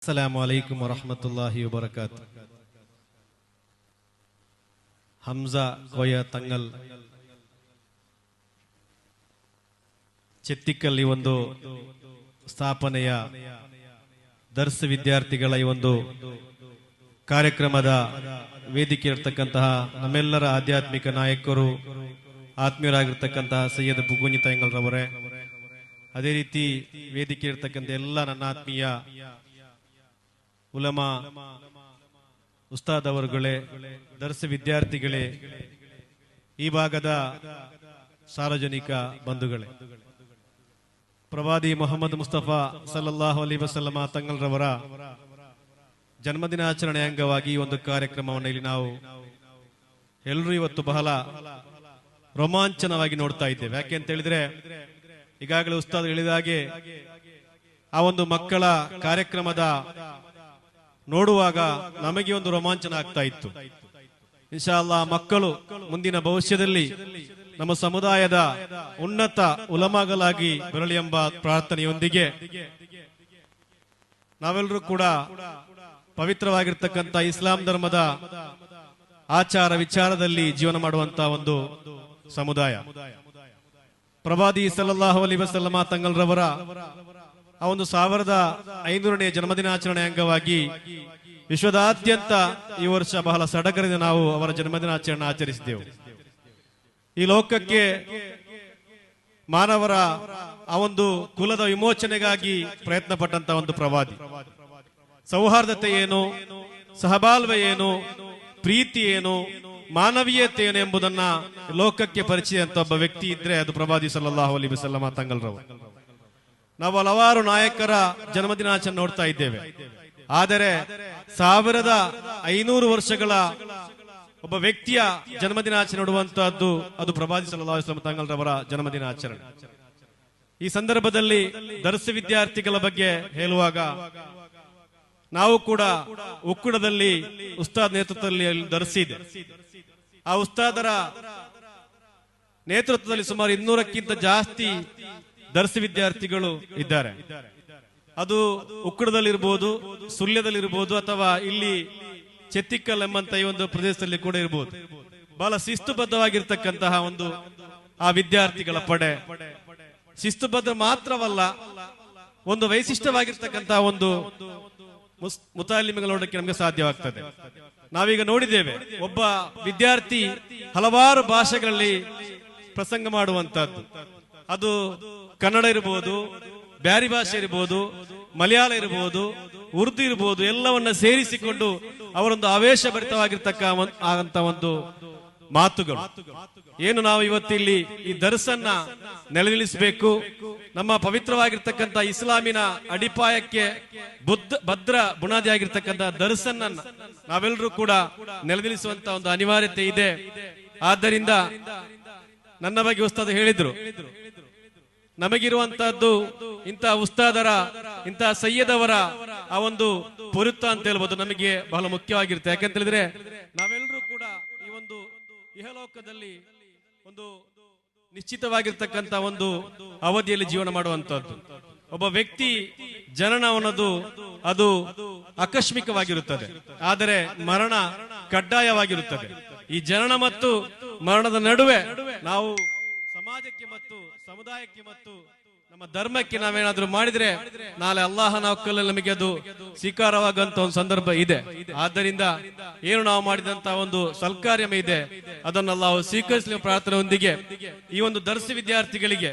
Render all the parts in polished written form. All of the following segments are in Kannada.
ಅಸ್ಸಲಾಮು ಅಲೈಕುಂ ವರಹಮತುಲ್ಲಾಹಿ ವಬರಕಾತು. ಹಮ್ಜಾ ಕೋಯ ತಂಗಲ್ ಚೆತ್ತಿಕ್ಕಲ್ ಈ ಒಂದು ಸ್ಥಾಪನೆಯ ದರ್ಸ್ ವಿದ್ಯಾರ್ಥಿಗಳ ಈ ಒಂದು ಕಾರ್ಯಕ್ರಮದ ವೇದಿಕೆ ಇರತಕ್ಕಂತಹ ನಮ್ಮೆಲ್ಲರ ಆಧ್ಯಾತ್ಮಿಕ ನಾಯಕರು, ಆತ್ಮೀಯರಾಗಿರ್ತಕ್ಕಂತಹ ಸೈಯದ್ ಬುಗುನಿ ತಂಗಲ್ರವರೇ, ಅದೇ ರೀತಿ ವೇದಿಕೆ ಇರತಕ್ಕಂಥ ಎಲ್ಲ ನನ್ನ ಆತ್ಮೀಯ ಉಲಮಾ ಉಸ್ತಾದ್ ಅವರುಗಳೇ, ದರ್ಸ್ ವಿದ್ಯಾರ್ಥಿಗಳೇ, ಈ ಭಾಗದ ಸಾರ್ವಜನಿಕ ಬಂಧುಗಳೇ, ಪ್ರವಾದಿ ಮೊಹಮ್ಮದ್ ಮುಸ್ತಫಾ ಸಲ್ಲಲ್ಲಾಹು ಅಲೈಹಿ ವಸಲ್ಲಮ ತಂಗಲ್ರವರ ಜನ್ಮದಿನಾಚರಣೆ ಅಂಗವಾಗಿ ಈ ಒಂದು ಕಾರ್ಯಕ್ರಮವನ್ನು ಇಲ್ಲಿ ನಾವು ಎಲ್ಲರೂ ಇವತ್ತು ಬಹಳ ರೋಮಾಂಚನವಾಗಿ ನೋಡ್ತಾ ಇದ್ದೇವೆ. ಯಾಕೆ ಅಂತ ಹೇಳಿದ್ರೆ, ಈಗಾಗಲೇ ಉಸ್ತಾದ್ ಹೇಳಿದಾಗೆ ಆ ಒಂದು ಮಕ್ಕಳ ಕಾರ್ಯಕ್ರಮದ ನೋಡುವಾಗ ನಮಗೆ ಒಂದು ರೋಮಾಂಚನ ಆಗ್ತಾ ಇತ್ತು. ಇನ್ಶಾ ಅಲ್ಲಾಹ್ ಮಕ್ಕಳು ಮುಂದಿನ ಭವಿಷ್ಯದಲ್ಲಿ ನಮ್ಮ ಸಮುದಾಯದ ಉನ್ನತ ಉಲಮಾಗಳಾಗಿ ಬರಲಿ ಎಂಬ ಪ್ರಾರ್ಥನೆಯೊಂದಿಗೆ ನಾವೆಲ್ಲರೂ ಕೂಡ ಪವಿತ್ರವಾಗಿರ್ತಕ್ಕಂಥ ಇಸ್ಲಾಂ ಧರ್ಮದ ಆಚಾರ ವಿಚಾರದಲ್ಲಿ ಜೀವನ ಮಾಡುವಂತಹ ಒಂದು ಸಮುದಾಯ. ಪ್ರವಾದಿ ಸಲ್ಲಲ್ಲಾಹು ಅಲೈಹಿ ವಸಲ್ಲಮ ತಂಗಲ್ರವರ ಆ ಒಂದು 1500ನೇ ಜನ್ಮದಿನಾಚರಣೆ ಅಂಗವಾಗಿ ವಿಶ್ವದಾದ್ಯಂತ ಈ ವರ್ಷ ಬಹಳ ಸಡಗರದಿಂದ ನಾವು ಅವರ ಜನ್ಮದಿನಾಚರಣೆ ಆಚರಿಸಿದೆವು. ಈ ಲೋಕಕ್ಕೆ ಮಾನವರ ಆ ಒಂದು ಕುಲದ ವಿಮೋಚನೆಗಾಗಿ ಪ್ರಯತ್ನ ಪಟ್ಟಂತ ಒಂದು ಪ್ರವಾದಿ. ಸೌಹಾರ್ದತೆ ಏನು, ಸಹಬಾಳ್ವೆ ಏನು, ಪ್ರೀತಿ ಏನು, ಮಾನವೀಯತೆ ಏನು ಎಂಬುದನ್ನ ಲೋಕಕ್ಕೆ ಪರಿಚಯ ಅಂತ ಒಬ್ಬ ವ್ಯಕ್ತಿ ಇದ್ರೆ ಅದು ಪ್ರವಾದಿ ಸಲ್ಲಲ್ಲಾಹು ಅಲೈಹಿ ವಸಲ್ಲಮ ತಂಗಲ್ರವರು. ನಾವು ಹಲವಾರು ನಾಯಕರ ಜನ್ಮದಿನಾಚರಣೆ ನೋಡ್ತಾ ಇದ್ದೇವೆ, ಆದರೆ 1500 ವರ್ಷಗಳ ಒಬ್ಬ ವ್ಯಕ್ತಿಯ ಜನ್ಮದಿನಾಚರಣೆ ನೋಡುವಂತಹದ್ದು ಅದು ಪ್ರವಾದಿ ಸಲ್ಲಲ್ಲಾಹು ಅಲೈಹಿ ವಸಲ್ಲಮ ತಂಗಲ್ರವರ ಜನ್ಮದಿನಾಚರಣೆ. ಈ ಸಂದರ್ಭದಲ್ಲಿ ದರ್ಸ್ ವಿದ್ಯಾರ್ಥಿಗಳ ಬಗ್ಗೆ ಹೇಳುವಾಗ ನಾವು ಕೂಡ ಒಕ್ಕೂಟದಲ್ಲಿ ಉಸ್ತಾದ್ ನೇತೃತ್ವದಲ್ಲಿ ದರ್ಸಿದೆ. ಆ ಉಸ್ತಾದರ ನೇತೃತ್ವದಲ್ಲಿ ಸುಮಾರು 200ಕ್ಕಿಂತ ಜಾಸ್ತಿ ದರ್ಸ್ ವಿದ್ಯಾರ್ಥಿಗಳು ಇದ್ದಾರೆ. ಅದು ಉಕ್ಕಡದಲ್ಲಿರ್ಬೋದು, ಸುಳ್ಯದಲ್ಲಿರ್ಬೋದು, ಅಥವಾ ಇಲ್ಲಿ ಚೆತ್ತಿಕ್ಕಲ್ ಎಂಬಂತ ಈ ಒಂದು ಪ್ರದೇಶದಲ್ಲಿ ಕೂಡ ಇರಬಹುದು. ಬಹಳ ಶಿಸ್ತುಬದ್ಧವಾಗಿರ್ತಕ್ಕಂತಹ ಒಂದು ಆ ವಿದ್ಯಾರ್ಥಿಗಳ ಪಡೆ ಶಿಸ್ತುಬದ್ಧ ಮಾತ್ರವಲ್ಲ, ಒಂದು ವೈಶಿಷ್ಟ್ಯವಾಗಿರ್ತಕ್ಕಂತಹ ಒಂದು ಮುತಾಲಿಮ್ಗಳು ನೋಡಕ್ಕೆ ನಮಗೆ ಸಾಧ್ಯವಾಗ್ತದೆ. ನಾವೀಗ ನೋಡಿದ್ದೇವೆ, ಒಬ್ಬ ವಿದ್ಯಾರ್ಥಿ ಹಲವಾರು ಭಾಷೆಗಳಲ್ಲಿ ಪ್ರಸಂಗ ಮಾಡುವಂತಹದ್ದು. ಅದು ಕನ್ನಡ ಇರಬಹುದು, ಬ್ಯಾರಿ ಭಾಷೆ ಇರಬಹುದು, ಮಲಯಾಳ ಇರಬಹುದು, ಉರ್ದು ಇರಬಹುದು, ಎಲ್ಲವನ್ನ ಸೇರಿಸಿಕೊಂಡು ಅವರೊಂದು ಆವೇಶಭರಿತವಾಗಿರ್ತಕ್ಕಂಥ ಒಂದು ಮಾತುಗಳು. ಏನು ನಾವು ಇವತ್ತಿಲ್ಲಿ ಈ ದರ್ಸನ್ನ ನೆಲೆನಿಲ್ಲಿಸಬೇಕು, ನಮ್ಮ ಪವಿತ್ರವಾಗಿರ್ತಕ್ಕಂಥ ಇಸ್ಲಾಮಿನ ಅಡಿಪಾಯಕ್ಕೆ ಭದ್ರ ಬುನಾದಿ ಆಗಿರ್ತಕ್ಕಂಥ ದರ್ಸನ್ನ ನಾವೆಲ್ಲರೂ ಕೂಡ ನೆಲೆನಿಲ್ಲಿಸುವಂತ ಒಂದು ಅನಿವಾರ್ಯತೆ ಇದೆ. ಆದ್ದರಿಂದ ನನ್ನ ಬಗ್ಗೆ ಉಸ್ತಾದ್ ಹೇಳಿದ್ರು, ನಮಗಿರುವಂತಹದ್ದು ಇಂತಹ ಉಸ್ತಾದರ, ಇಂತಹ ಸಯ್ಯದವರ ಆ ಒಂದು ಪುರುತ್ತ ಅಂತ ಹೇಳ್ಬೋದು ನಮಗೆ ಬಹಳ ಮುಖ್ಯವಾಗಿರುತ್ತೆ. ಯಾಕಂತ ಹೇಳಿದ್ರೆ ನಾವೆಲ್ಲರೂ ಕೂಡ ಈ ಒಂದು ಇಹಲೋಕದಲ್ಲಿ ಒಂದು ನಿಶ್ಚಿತವಾಗಿರ್ತಕ್ಕಂಥ ಒಂದು ಅವಧಿಯಲ್ಲಿ ಜೀವನ ಮಾಡುವಂತಹದ್ದು. ಒಬ್ಬ ವ್ಯಕ್ತಿ ಜನನ ಅನ್ನೋದು ಅದು ಆಕಸ್ಮಿಕವಾಗಿರುತ್ತದೆ, ಆದರೆ ಮರಣ ಕಡ್ಡಾಯವಾಗಿರುತ್ತದೆ. ಈ ಜನನ ಮತ್ತು ಮರಣದ ನಡುವೆ ನಾವು ಸಮಾಜಕ್ಕೆ ಮತ್ತು ಸಮುದಾಯಕ್ಕೆ ಮತ್ತು ನಮ್ಮ ಧರ್ಮಕ್ಕೆ ನಾವೇನಾದ್ರೂ ಮಾಡಿದ್ರೆ ನಾಳೆ ಅಲ್ಲಾಹನ ಒಕ್ಕಲಲ್ಲಿ ನಮಗೆ ಅದು ಸ್ವೀಕಾರವಾಗುವಂತ ಒಂದು ಸಂದರ್ಭ ಇದೆ. ಆದ್ದರಿಂದ ಏನು ನಾವು ಮಾಡಿದಂತ ಒಂದು ಸಲ್ಕಾರ್ಯ ಇದೆ ಅದನ್ನು ಅಲ್ಲಾಹು ಸ್ವೀಕರಿಸಲಿ ಪ್ರಾರ್ಥನೆಯೊಂದಿಗೆ ಈ ಒಂದು ದರ್ಸ್ ವಿದ್ಯಾರ್ಥಿಗಳಿಗೆ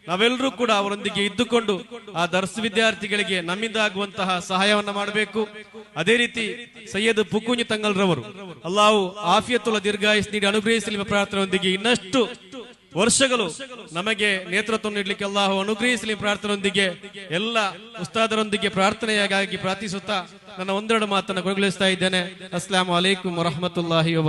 ನಾವೆಲ್ಲರೂ ಕೂಡ ಅವರೊಂದಿಗೆ ಇದ್ದುಕೊಂಡು ಆ ದರ್ಸ್ ವಿದ್ಯಾರ್ಥಿಗಳಿಗೆ ನಮ್ಮಿಂದ ಆಗುವಂತಹ ಸಹಾಯವನ್ನ ಮಾಡಬೇಕು. ಅದೇ ರೀತಿ ಸೈಯದ್ ಬುಗುನಿ ತಂಗಲ್ರವರು ಅಲ್ಲಾಹು ಆಫಿಯತುಲ್ಲ ದೀರ್ಘಾಯುಸ್ ನೀಡಿ ಅನುಗ್ರಹಿಸಲಿ ಪ್ರಾರ್ಥನೆಯೊಂದಿಗೆ ಇನ್ನಷ್ಟು ವರ್ಷಗಳು ನಮಗೆ ನೇತೃತ್ವ ನೀಡಲಿಕ್ಕೆ ಅಲ್ಲಾಹು ಅನುಗ್ರಹಿಸಲಿ ಪ್ರಾರ್ಥನೆಯೊಂದಿಗೆ ಎಲ್ಲ ಉಸ್ತಾದರೊಂದಿಗೆ ಪ್ರಾರ್ಥನೆಯಾಗಿ ಪ್ರಾರ್ಥಿಸುತ್ತಾ ನನ್ನ ಒಂದೆರಡು ಮಾತನ್ನು ಕೊನೆಗೊಳಿಸ್ತಾ ಇದ್ದೇನೆ. ಅಸ್ಸಲಾಮು ಅಲೈಕುಂ ವರಹಮತುಲ್ಲಾಹಿ ವಬರಕಾತುಹು.